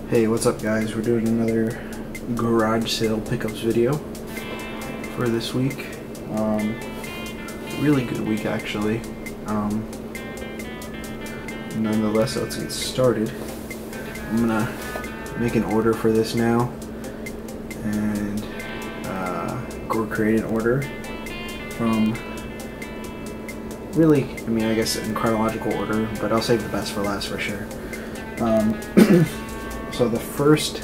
Hey, what's up guys? We're doing another garage sale pickups video for this week. Really good week actually. Nonetheless, let's get started. I'm gonna make an order for this now and go create an order from really, I guess in chronological order, but I'll save the best for last for sure. So the first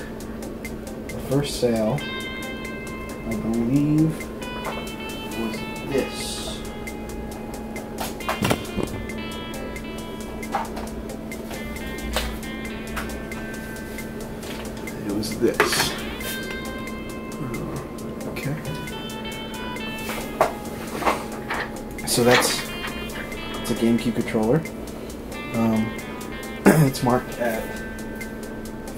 sale, I believe, was this. It was this. Okay. So it's a GameCube controller. It's marked at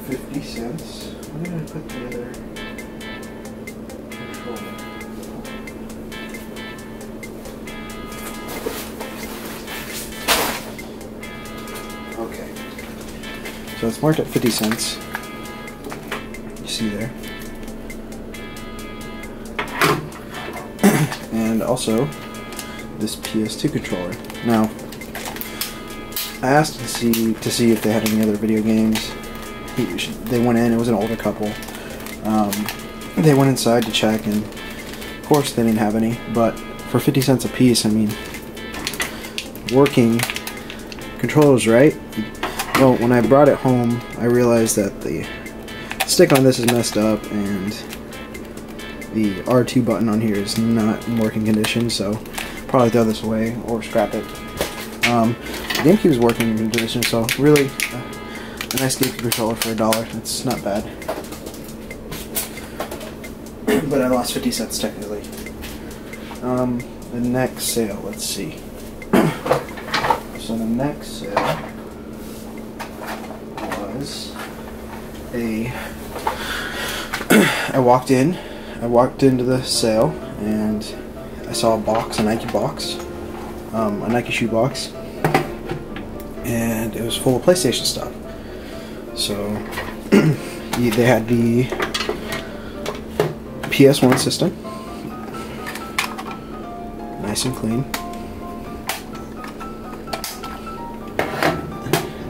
50 cents. Where did I put the other controller? Okay. So it's marked at 50 cents. You see there. And also this PS2 controller. Now, I asked to see if they had any other video games. They went in, it was an older couple. They went inside to check, and of course they didn't have any, but for 50 cents a piece, working controllers, right? Well, when I brought it home, I realized that the stick on this is messed up, and the R2 button on here is not in working condition, so probably throw this away or scrap it. The GameCube is working in condition, so really a nice GameCube controller for $1. It's not bad. But I lost 50 cents technically. The next sale, let's see. So the next sale was I walked into the sale and I saw a box, a Nike box, a Nike shoe box, and it was full of PlayStation stuff. So they had the PS1 system, nice and clean,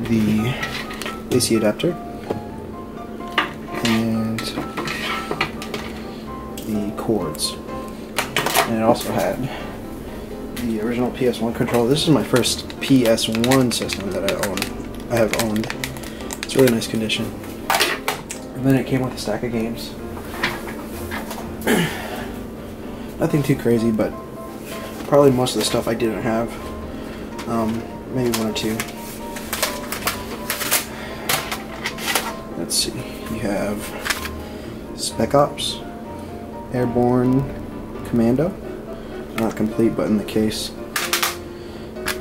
the AC adapter, and the cords. And it also had the original PS1 controller. This is my first PS1 system that I have owned. It's really nice condition. And then it came with a stack of games. Nothing too crazy, but probably most of the stuff I didn't have. Maybe one or two. Let's see. You have Spec Ops, Airborne Commando, not complete but in the case.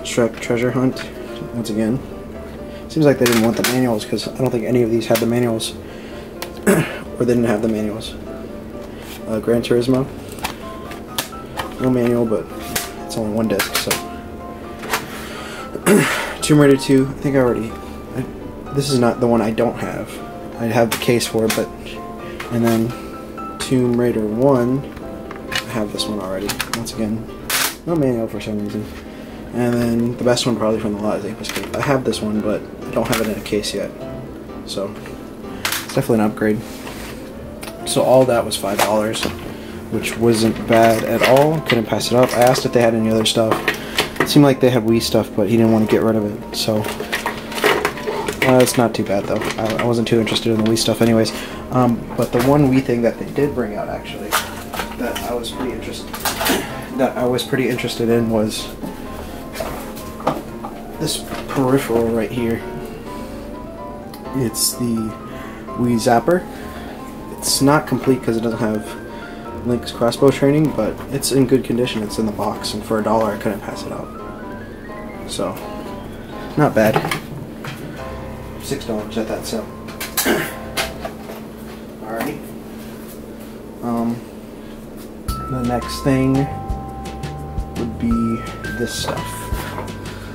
Shrek Treasure Hunt, once again. Seems like they didn't want the manuals because I don't think any of these had the manuals, or they didn't have the manuals. Gran Turismo, no manual, but it's only one disc, so. Tomb Raider 2, I think this is not the one I don't have. I have the case for it, but, and then Tomb Raider 1, I have this one already. Once again, no manual for some reason. And then the best one probably from the lot is Ape Escape. I have this one, but I don't have it in a case yet. So, it's definitely an upgrade. So all that was $5, which wasn't bad at all. Couldn't pass it up. I asked if they had any other stuff. It seemed like they had Wii stuff, but he didn't want to get rid of it. So, it's not too bad though. I wasn't too interested in the Wii stuff anyways. But the one Wii thing that they did bring out actually, that I was pretty interested in was this peripheral right here. It's the Wii Zapper. It's not complete because it doesn't have Link's crossbow training, but it's in good condition. It's in the box, and for $1 I couldn't pass it up. So, not bad. $6 at that sale. Alrighty. The next thing would be this stuff.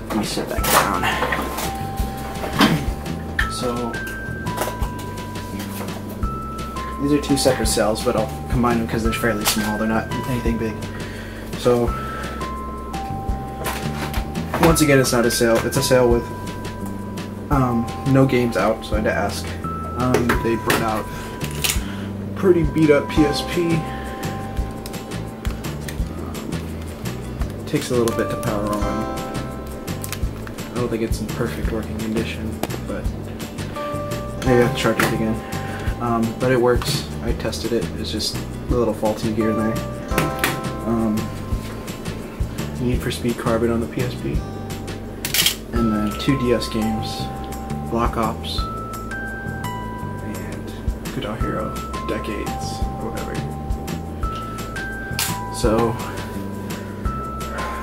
Let me sit back down. So, these are two separate cells, but I'll combine them because they're fairly small. They're not anything big. So once again, it's not a sale. It's a sale with no games out, so I had to ask. They brought out pretty beat up PSP. Takes a little bit to power on. I don't think it's in perfect working condition, but maybe I have to charge it again. But it works. I tested it. It's just a little faulty here and there. Need for Speed Carbon on the PSP, and then 2 DS games, Black Ops and Guitar Hero Decades or whatever. So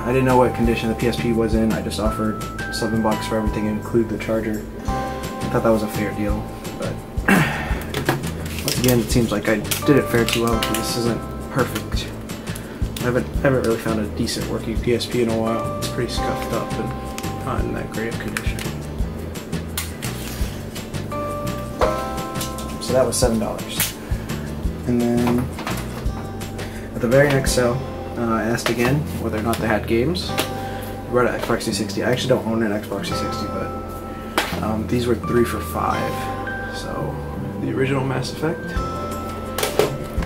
I didn't know what condition the PSP was in. I just offered $7 for everything, include the charger. I thought that was a fair deal, but once again, it seems like I did it fair too well because this isn't perfect. I haven't really found a decent working PSP in a while. It's pretty scuffed up and not in that great of condition. So that was $7. And then at the very next sale, I asked again whether or not they had games. They brought an Xbox 360. I actually don't own an Xbox 360, but these were 3 for $5. So the original Mass Effect.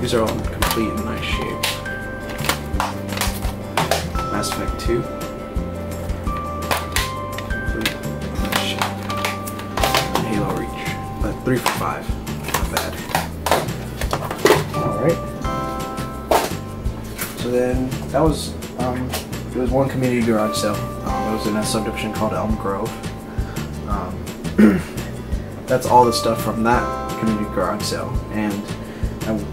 These are all in complete and nice shape. Mass Effect 2. Complete and nice shape. And Halo Reach. But 3 for $5. Not bad. Alright. So then that was it was one community garage sale. It was in a subdivision called Elm Grove. That's all the stuff from that community garage sale. And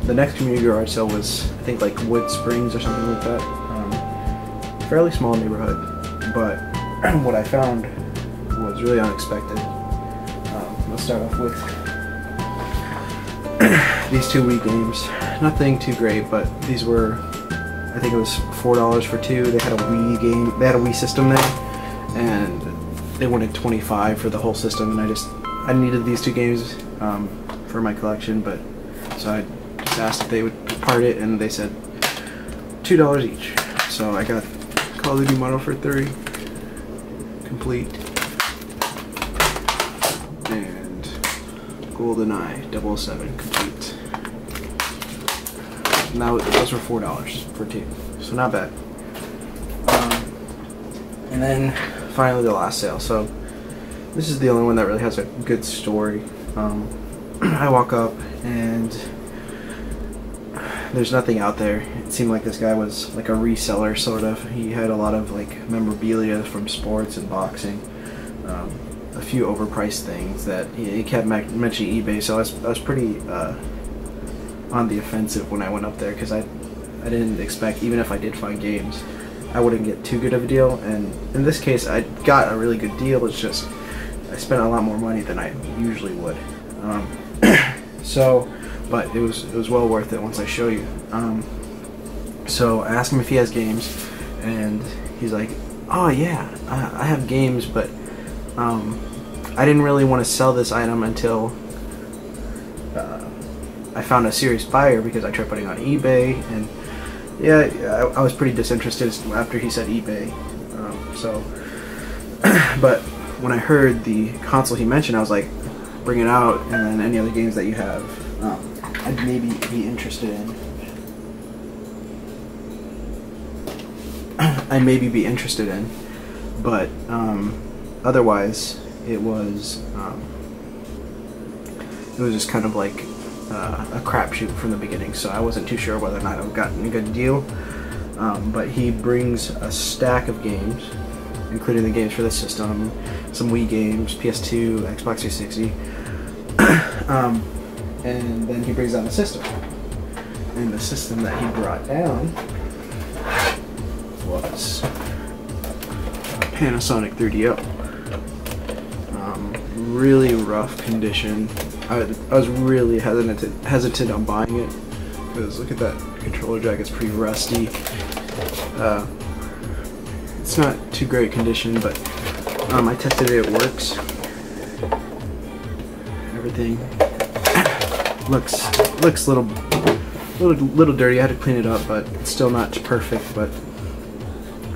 the next community garage sale was, I think, like Wood Springs or something like that. Fairly small neighborhood, but what I found was really unexpected. Let's start off with these 2 Wii games. Nothing too great, but these were, I think it was $4 for 2. They had a Wii game, they had a Wii system there, and they wanted $25 for the whole system, and I needed these 2 games for my collection, but so I just asked if they would part it, and they said $2 each. So I got Call of Duty Modern Warfare 3 complete, and GoldenEye 007 complete. Now those were $4 for 2, so not bad. And then finally the last sale. So this is the only one that really has a good story. I walk up and there's nothing out there. It seemed like this guy was like a reseller, sort of. He had a lot of like memorabilia from sports and boxing, a few overpriced things that he kept mentioning eBay. So I was pretty on the offensive when I went up there, because I didn't expect, even if I did find games, I wouldn't get too good of a deal. And in this case, I got a really good deal. It's just I spent a lot more money than I usually would. But it was well worth it once I show you. So I asked him if he has games, and he's like, "Oh yeah, I have games, but I didn't really want to sell this item until I found a serious buyer, because I tried putting it on eBay, and yeah, I was pretty disinterested after he said eBay. But when I heard the console he mentioned, I was like, bring it out, and then any other games that you have, I'd maybe be interested in. But otherwise, it was just kind of like a crapshoot from the beginning. So I wasn't too sure whether or not I've gotten a good deal. But he brings a stack of games, including the games for the system, some Wii games, PS2, Xbox 360, and then he brings down the system. And the system that he brought down was Panasonic 3DO. Really rough condition. I was really hesitant on buying it, because look at that controller jack, it's pretty rusty. It's not too great condition, but I tested it, it works. Everything looks a little dirty. I had to clean it up, but it's still not perfect. But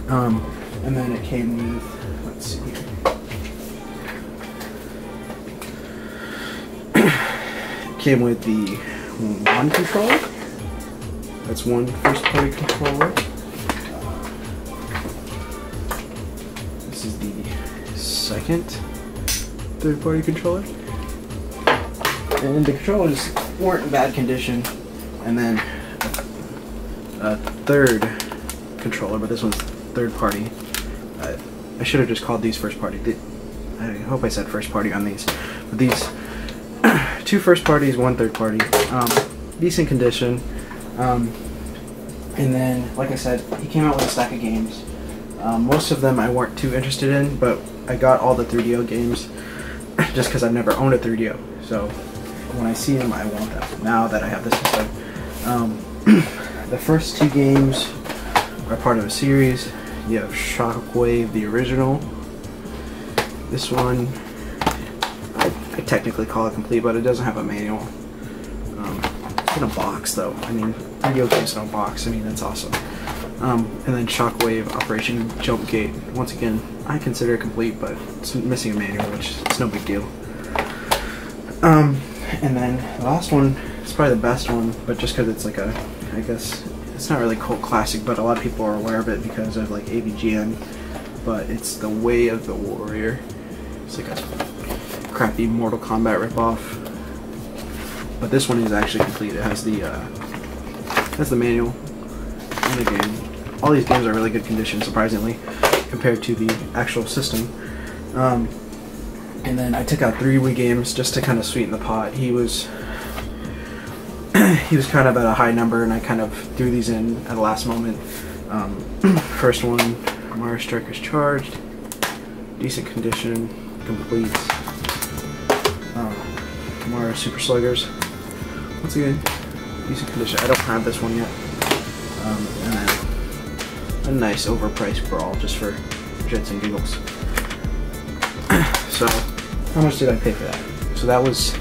and then it came with, let's see here. It came with the one controller. That's one first party controller. This is the second third party controller. And the controllers weren't in bad condition. And then a third controller, but this one's third party. I should have just called these first party. I hope I said first party on these. But these two first parties, one third party. Decent condition. And then, like I said, he came out with a stack of games. Most of them I weren't too interested in, but I got all the 3DO games just because I've never owned a 3DO. So when I see them, I want them now that I have the system. The first two games are part of a series. You have Shockwave, the original. This one, I technically call it complete, but it doesn't have a manual. It's in a box, though. I mean, 3DO games in a box. I mean, that's awesome. And then Shockwave, Operation Jumpgate. Once again, I consider it complete, but it's missing a manual, which is no big deal. And then the last one is probably the best one, but just because it's like a, I guess, it's not really cult classic, but a lot of people are aware of it because of like AVGN. But it's The Way of the Warrior. It's like a crappy Mortal Kombat ripoff. But this one is actually complete. It has the manual and the game. All these games are really good condition, surprisingly, compared to the actual system. And then I took out 3 Wii games just to kind of sweeten the pot. He was kind of at a high number, and I kind of threw these in at the last moment. First one, Mario Strikers Charged, decent condition, complete. Mario Super Sluggers, once again, decent condition. I don't have this one yet. And then a nice overpriced Brawl just for shits and giggles. So, how much did I pay for that? So that was,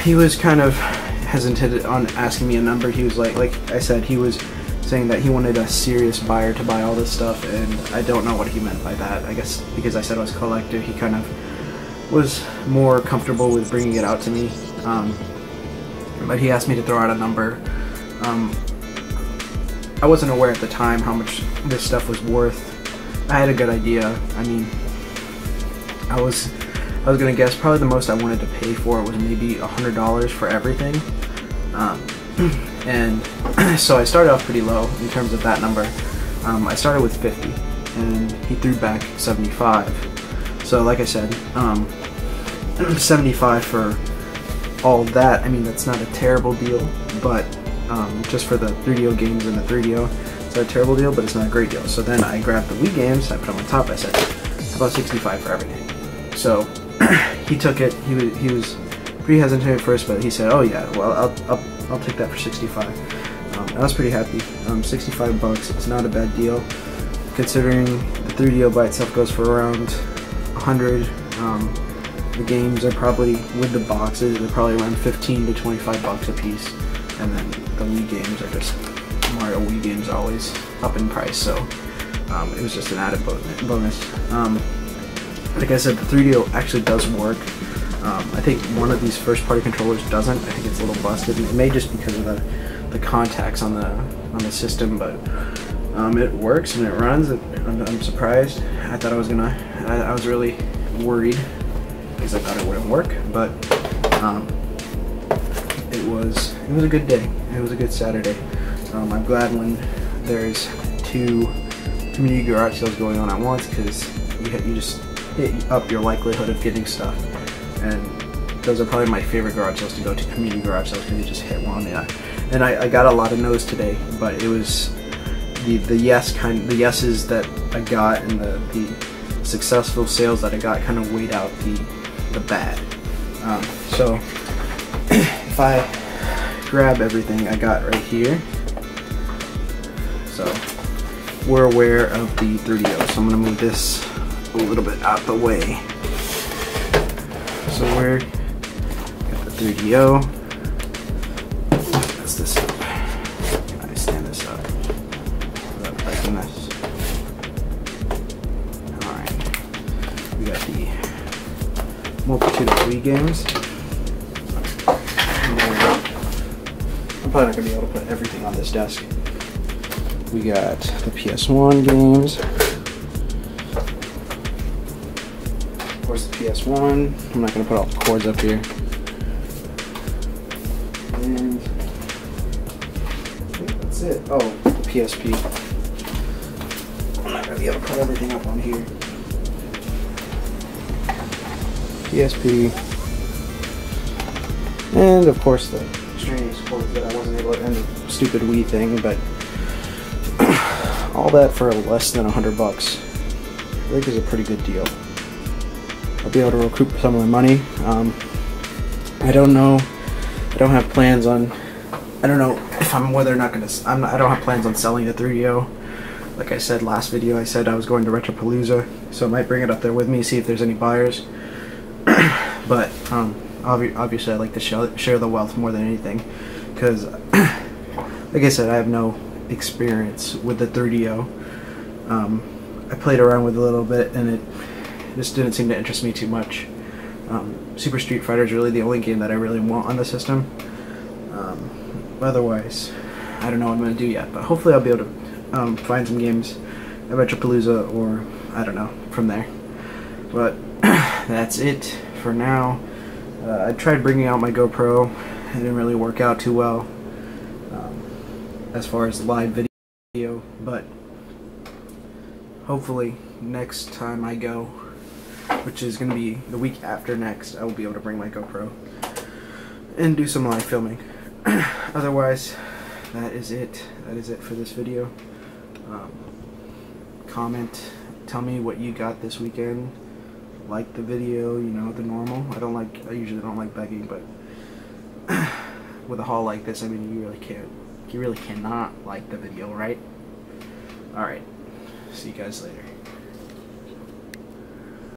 he was kind of hesitant on asking me a number. He was like I said, he was saying that he wanted a serious buyer to buy all this stuff, and I don't know what he meant by that. I guess because I said I was a collector, he kind of was more comfortable with bringing it out to me. But he asked me to throw out a number. I wasn't aware at the time how much this stuff was worth. I had a good idea. I mean, I was gonna guess probably the most I wanted to pay for it was maybe $100 for everything. And so I started off pretty low in terms of that number. I started with 50, and he threw back 75. So like I said, 75 for all that. I mean, that's not a terrible deal, but just for the 3DO games and the 3DO, it's not a terrible deal, but it's not a great deal. So then I grabbed the Wii games, I put them on top. I said, how about 65 for everything? So he took it. He was pretty hesitant at first, but he said, "Oh yeah, well I'll take that for 65." I was pretty happy. 65 bucks. It's not a bad deal, considering the 3DO by itself goes for around 100. The games are probably, with the boxes, they're probably around 15 to 25 bucks a piece, and then the Wii games are just Mario Wii games, always up in price. So it was just an added bonus. Like I said, the 3DO actually does work. I think one of these first-party controllers doesn't. I think it's a little busted. It may just because of the contacts on the system, but it works and it runs. I'm surprised. I thought I was gonna. I was really worried because I thought it wouldn't work, but it was a good day. It was a good Saturday. I'm glad when there's 2 community garage sales going on at once, because you just hit up your likelihood of getting stuff. And those are probably my favorite garage sales to go to, community garage sales, because you just hit one. Yeah. And I got a lot of no's today, but it was the yeses that I got and the successful sales that I got kind of weighed out the bad. So if I grab everything I got right here, so we're aware of the 3DO, so I'm gonna move this a little bit out the way. So we're got the 3DO. advance this up. Can I stand this up without breaking this? Alright. We got the multitude of Wii games. And then, I'm probably not going to be able to put everything on this desk. We got the PS1 games. Of course, the PS1. I'm not going to put all the cords up here. And I think that's it. Oh, the PSP. I'm not going to be able to put everything up on here. PSP. And of course the extraneous cords that I wasn't able to end the stupid Wii thing, but all that for less than $100. I think is a pretty good deal. I'll be able to recoup some of my money. I don't know. I don't have plans on. I don't know if I'm whether or not gonna. I don't have plans on selling the 3DO. Like I said last video, I said I was going to Retropalooza, so I might bring it up there with me, see if there's any buyers. But obviously, I like to share the wealth more than anything, because, like I said, I have no experience with the 3DO. I played around with it a little bit, and it just didn't seem to interest me too much. Super Street Fighter is really the only game that I really want on the system. Otherwise, I don't know what I'm going to do yet, but hopefully I'll be able to find some games at Retropalooza, or I don't know, from there. But that's it for now. I tried bringing out my GoPro. It didn't really work out too well as far as live video, but hopefully next time I go, which is going to be the week after next, I will be able to bring my GoPro and do some live filming. Otherwise, that is it. That is it for this video. Comment, tell me what you got this weekend. Like the video, you know, the normal. I usually don't like begging, but with a haul like this, I mean, you really cannot like the video, right? Alright, see you guys later.